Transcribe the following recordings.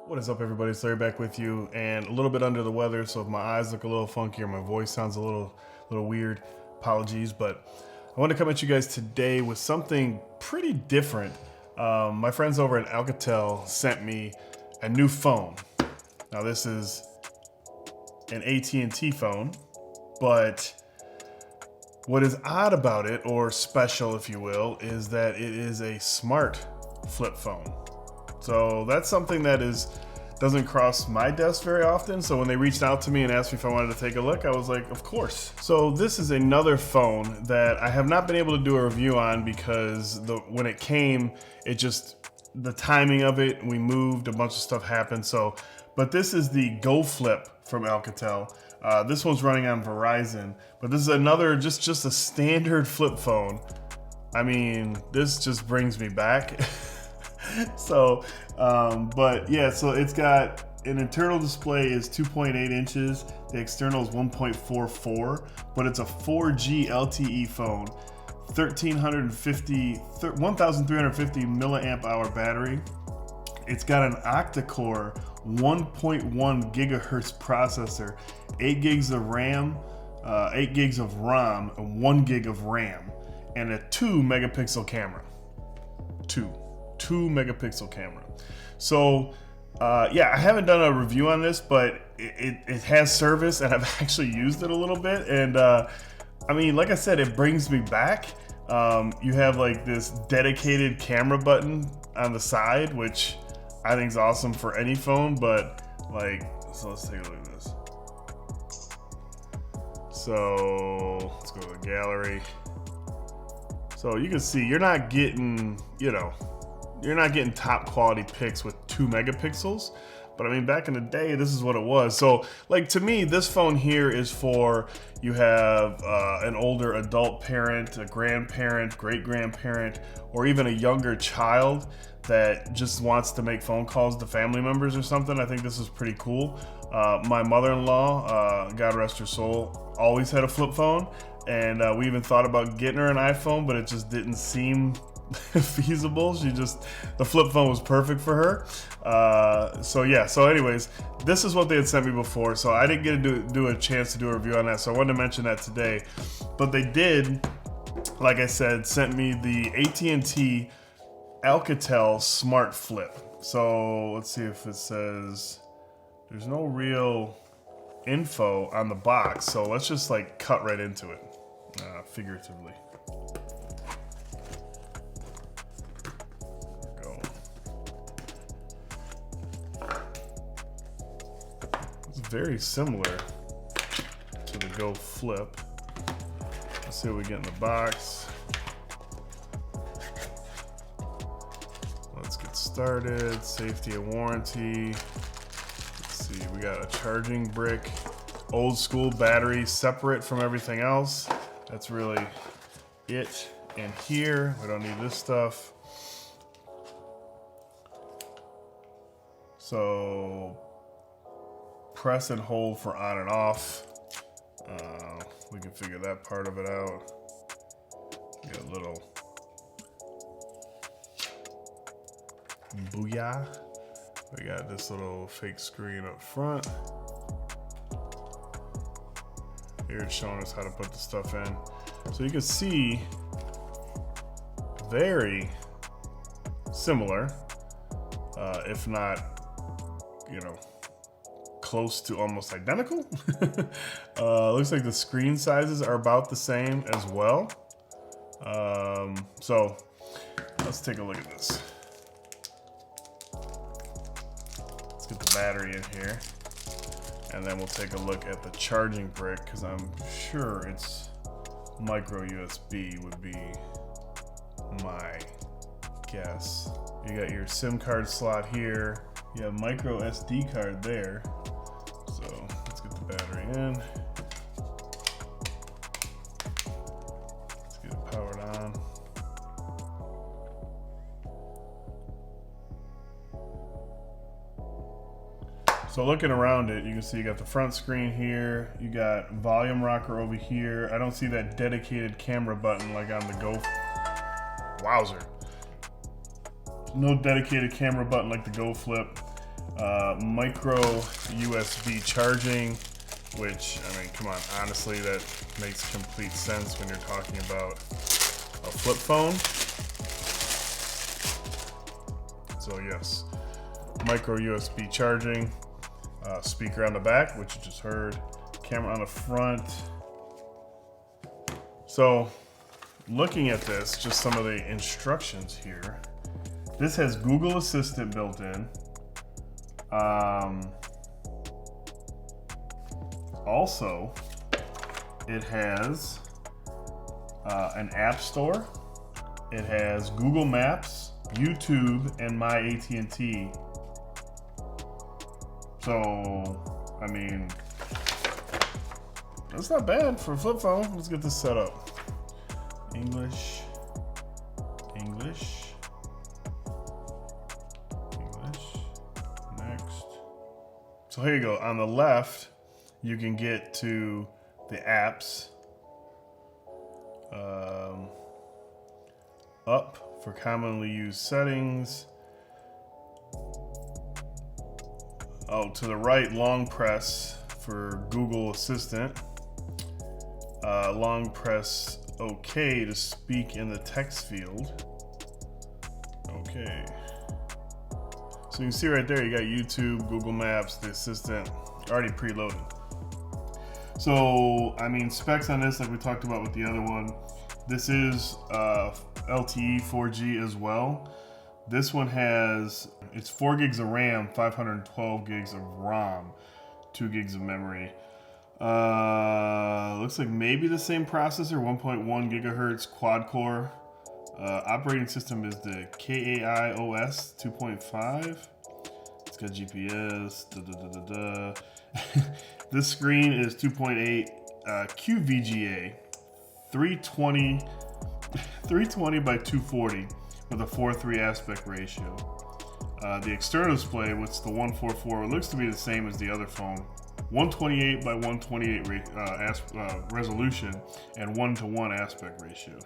What is up, everybody? It's Larry back with you, and a little bit under the weather, so if my eyes look a little funky or my voice sounds a little weird, apologies. But I want to come at you guys today with something pretty different. My friends over at Alcatel sent me a new phone. Now this is an AT&T phone, but what is odd about it, or special if you will, is that it is a smart flip phone. So that's something that doesn't cross my desk very often. So when they reached out to me and asked me if I wanted to take a look, I was like, of course. So this is another phone that I have not been able to do a review on because when it came, the timing of it, we moved, a bunch of stuff happened. But this is the Go Flip from Alcatel. This one's running on Verizon, but this is another, just a standard flip phone. I mean, this just brings me back. But yeah, so it's got an internal display is 2.8 inches. The external is 1.44, but it's a 4G LTE phone, 1,350 milliamp hour battery. It's got an octa-core 1.1 gigahertz processor, 8 gigs of RAM, 8 gigs of ROM, and 1 gig of RAM, and a 2 megapixel camera. 2 megapixel camera. So yeah, I haven't done a review on this, but it has service, and I've actually used it a little bit. And I mean, like I said, it brings me back. You have like this dedicated camera button on the side, which I think is awesome for any phone. But so let's take a look at this. So let's go to the gallery. So you can see you're not getting, you're not getting top quality pics with 2 megapixels, but I mean, back in the day, this is what it was. So to me, this phone here is for, you have an older adult parent, a grandparent, great-grandparent, or even a younger child that just wants to make phone calls to family members or something. I think this is pretty cool. My mother-in-law, God rest her soul, always had a flip phone, and we even thought about getting her an iPhone, but it just didn't seem feasible. The flip phone was perfect for her. So anyways, this is what they had sent me before, so I didn't get to do a chance to do a review on that, so I wanted to mention that today. But they did, like I said, sent me the AT&T Alcatel Smart Flip. So let's see if it says, there's no real info on the box, so let's just cut right into it, figuratively. Very similar to the Go Flip. Let's see what we get in the box. Let's get started. Safety and warranty. Let's see, we got a charging brick, old school battery, separate from everything else. That's really it. And here, we don't need this stuff. So press and hold for on and off. We can figure that part of it out. Get a little booyah. We got this little fake screen up front. Here it's showing us how to put the stuff in. So you can see, very similar, if not, close to almost identical. Looks like the screen sizes are about the same as well. So let's take a look at this. Let's get the battery in here, and then we'll take a look at the charging brick, because I'm sure it's micro USB would be my guess. You got your SIM card slot here. You have micro SD card there. So let's get the battery in. Let's get it powered on. So looking around it, you can see you got the front screen here. You got volume rocker over here. I don't see that dedicated camera button like on the Go. Wowzer. No dedicated camera button like the Go Flip. Micro USB charging, which, I mean, come on, honestly, that makes complete sense when you're talking about a flip phone. So yes, micro USB charging, speaker on the back, which you just heard, camera on the front. So looking at this, just some of the instructions here. This has Google Assistant built in. Also, it has an app store. It has Google Maps, YouTube, and My AT&T. So, I mean, that's not bad for a flip phone. Let's get this set up. English. Next. So here you go. On the left, you can get to the apps. Up for commonly used settings. Oh, to the right, long press for Google Assistant. Long press OK to speak in the text field. Okay. So you can see right there, you got YouTube, Google Maps, the Assistant already preloaded. So, I mean, specs on this, like we talked about with the other one, this is LTE 4G as well. This one has, it's 4 gigs of RAM, 512 gigs of ROM, 2 gigs of memory. Looks like maybe the same processor, 1.1 gigahertz quad core. Operating system is the KAI-OS 2.5. It's got GPS. This screen is 2.8 QVGA, 320 by 240 with a 4:3 aspect ratio. The external display, which is the 144, looks to be the same as the other phone. 128 by 128 resolution and 1:1 aspect ratio.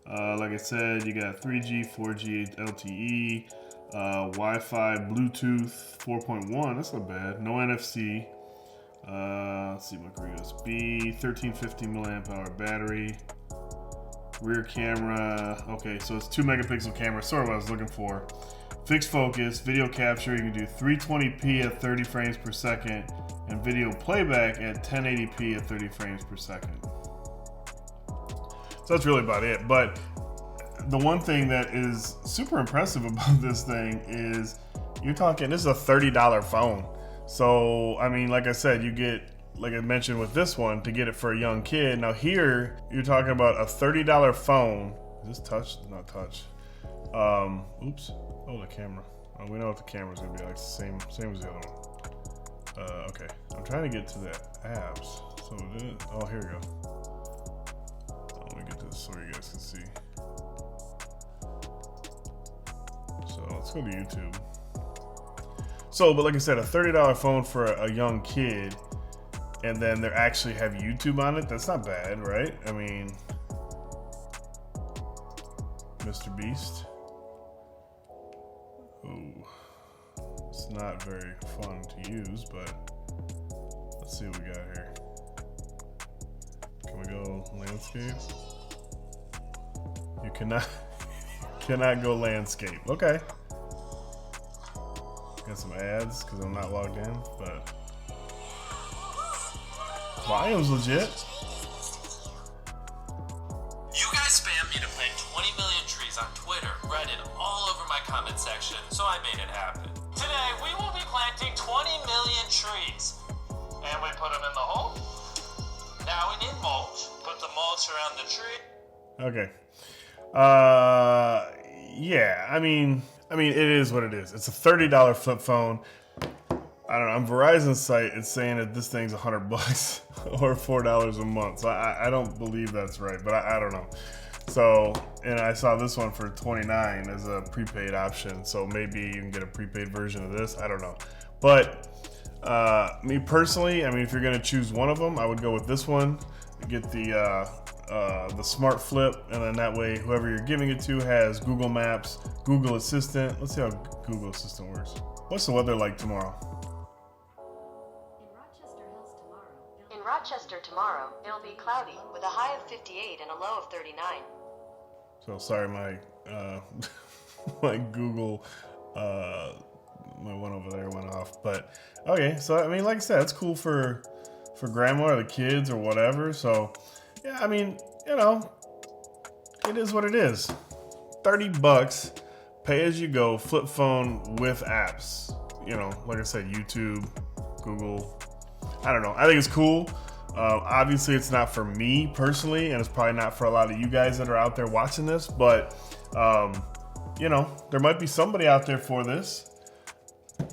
Like I said, you got 3G, 4G, LTE, Wi-Fi, Bluetooth 4.1. That's not bad. No NFC. Let's see, micro USB, 1350 milliamp hour battery. Rear camera. Okay, so it's 2 megapixel camera. Sort of what I was looking for. Fixed focus, video capture. You can do 320p at 30 frames per second, and video playback at 1080p at 30 frames per second. So that's really about it. But the one thing that is super impressive about this thing is you're talking, this is a $30 phone. So, I mean, like I said, you get, like I mentioned with this one, to get it for a young kid. Now here, you're talking about a $30 phone. Is this touch? Not touch. Oops. Oh, the camera. Oh, we know what the camera's gonna be like. Same as the other one. Okay. I'm trying to get to the apps. So, oh, here we go. Let me get this so you guys can see. So let's go to YouTube. So, but like I said, a $30 phone for a young kid, and then they actually have YouTube on it. That's not bad, right? I mean, Mr. Beast. Ooh, it's not very fun to use, but let's see what we got here. Can we go landscape? You cannot go landscape. Okay. Got some ads because I'm not logged in, but volume's legit. You guys spammed me to plant 20 million trees on Twitter, Reddit, all over my comment section, so I made it happen. Today, we will be planting 20 million trees. And we put them in the hole. Now we need mulch. Put the mulch around the tree. Okay. Yeah, I mean, it is what it is. It's a $30 flip phone. I don't know. On Verizon's site, it's saying that this thing's $100 or $4 a month. So I don't believe that's right, but I don't know. So, and I saw this one for $29 as a prepaid option. So maybe you can get a prepaid version of this. I don't know. But me personally, I mean, if you're gonna choose one of them, I would go with this one. Get the Smart Flip, and then that way, whoever you're giving it to has Google Maps, Google Assistant. Let's see how Google Assistant works. What's the weather like tomorrow? In Rochester tomorrow, it'll be cloudy with a high of 58 and a low of 39. So sorry, my my Google, my one over there went off. But okay, so I mean, like I said, it's cool for grandma or the kids or whatever. So yeah, I mean, you know, it is what it is. $30, pay as you go, flip phone with apps. You know, like I said, YouTube, Google. I don't know. I think it's cool. Obviously, it's not for me personally, and it's probably not for a lot of you guys that are out there watching this, but, you know, there might be somebody out there for this.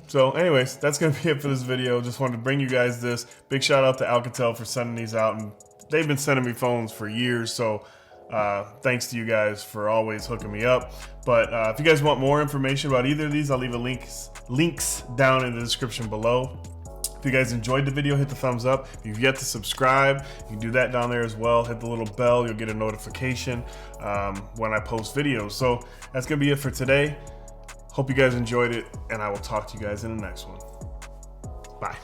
So anyways, that's going to be it for this video. Just wanted to bring you guys this. Big shout out to Alcatel for sending these out, and they've been sending me phones for years, so thanks to you guys for always hooking me up. But if you guys want more information about either of these, I'll leave links down in the description below. If you guys enjoyed the video, hit the thumbs up. If you've yet to subscribe, you can do that down there as well. Hit the little bell, you'll get a notification when I post videos. So that's gonna be it for today. Hope you guys enjoyed it, and I will talk to you guys in the next one. Bye.